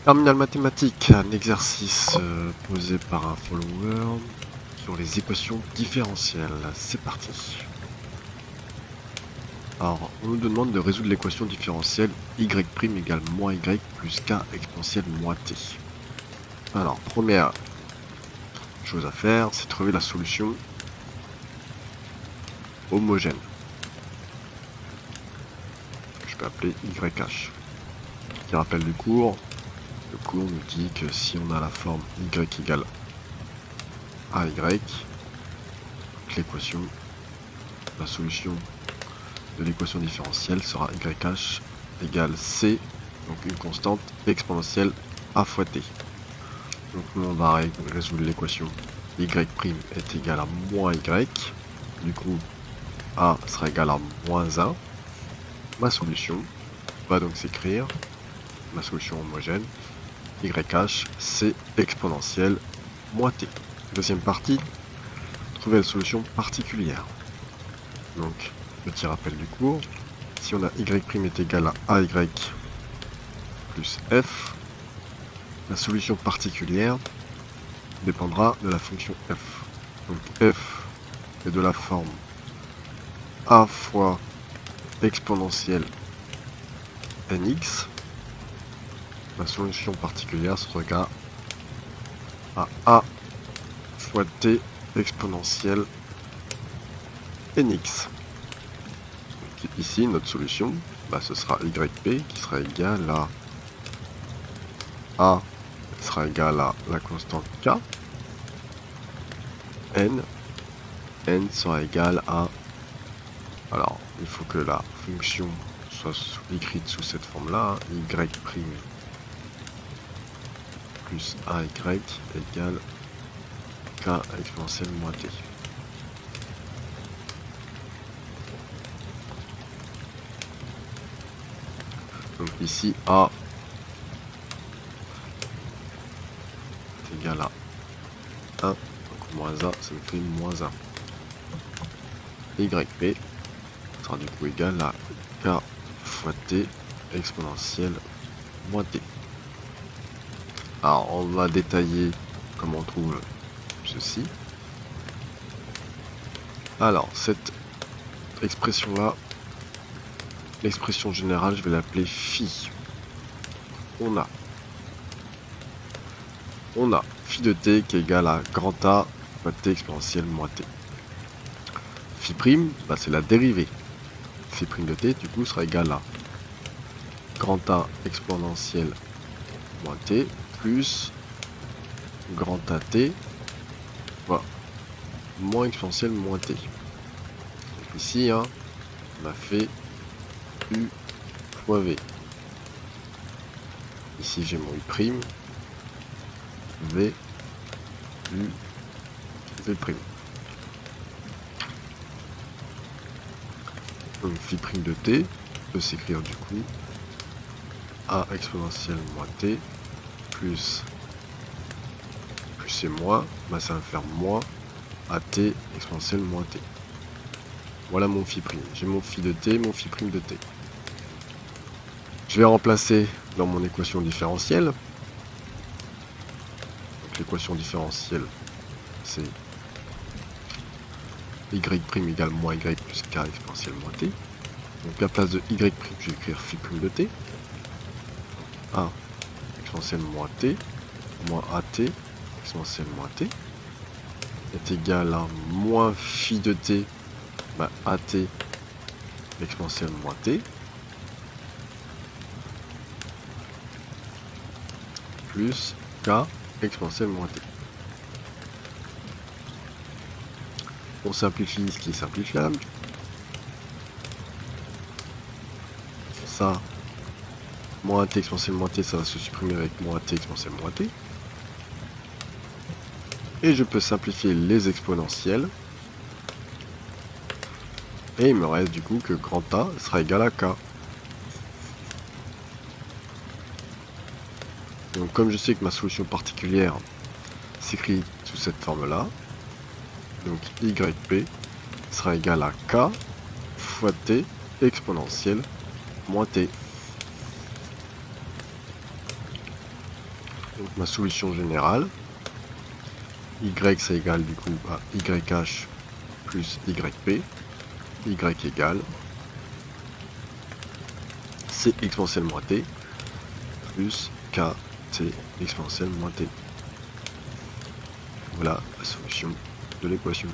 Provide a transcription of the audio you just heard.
Terminal mathématique, un exercice posé par un follower sur les équations différentielles. C'est parti. Alors, on nous demande de résoudre l'équation différentielle y' égale moins y plus k exponentielle moins t. Alors, première chose à faire, c'est trouver la solution homogène. Je peux appeler YH. Qui rappelle du cours, le cours nous dit que si on a la forme y égale AY, l'équation, la solution de l'équation différentielle sera YH égale C, donc une constante exponentielle A fois T. Donc nous on va résoudre l'équation y' est égal à moins y, du coup A sera égal à moins 1. Ma solution va donc s'écrire, ma solution homogène, YH C exponentielle moins T. Deuxième partie, trouver la solution particulière. Donc, petit rappel du cours, si on a y' est égal à AY plus F, la solution particulière dépendra de la fonction F. Donc F est de la forme A fois exponentielle nx. La solution particulière sera à A fois T exponentielle nx. Donc ici, notre solution, ce sera yp qui sera égal à A sera égal à la constante k, n sera égal à... Alors, il faut que la fonction soit écrite sous cette forme-là, y' plus AY égale k exponentielle moins t. Donc ici A est égal à 1, donc moins A, ça me fait moins 1. YP sera du coup égal à k fois t exponentielle moins t. Alors on va détailler comment on trouve ceci. Alors cette expression là, l'expression générale, je vais l'appeler phi. On a phi de t qui est égal à grand A fois t exponentielle moins t. Phi prime, c'est la dérivée. Phi prime de t du coup sera égal à grand A exponentielle moins t plus grand AT fois moins exponentielle moins t. Donc ici on a fait U fois V. Ici j'ai mon U prime, V, U, V prime. Donc phi prime de t peut s'écrire du coup A exponentielle moins t plus et moins, ça va faire moins AT exponentielle moins t. Voilà mon phi prime. J'ai mon phi de t, mon phi prime de t. Je vais remplacer dans mon équation différentielle. Donc l'équation différentielle, c'est y' égale moins y plus k exponentielle moins t. Donc à la place de y', je vais écrire phi prime de t. 1 exponentielle moins t moins at exponentielle moins t est égal à moins phi de t, at exponentielle moins t plus k exponentielle moins t. On simplifie ce qui est simplifiable. Ça, moins t exponentielle moins t, ça va se supprimer avec moins t exponentielle moins t. Et je peux simplifier les exponentielles. Et il me reste du coup que grand A sera égal à k. Donc comme je sais que ma solution particulière s'écrit sous cette forme-là, donc YP sera égal à k fois t exponentielle moins t. Donc ma solution générale, y ça égale du coup à YH plus YP, y égale C exponentielle moins T plus KT exponentielle moins T. Voilà la solution de l'équation.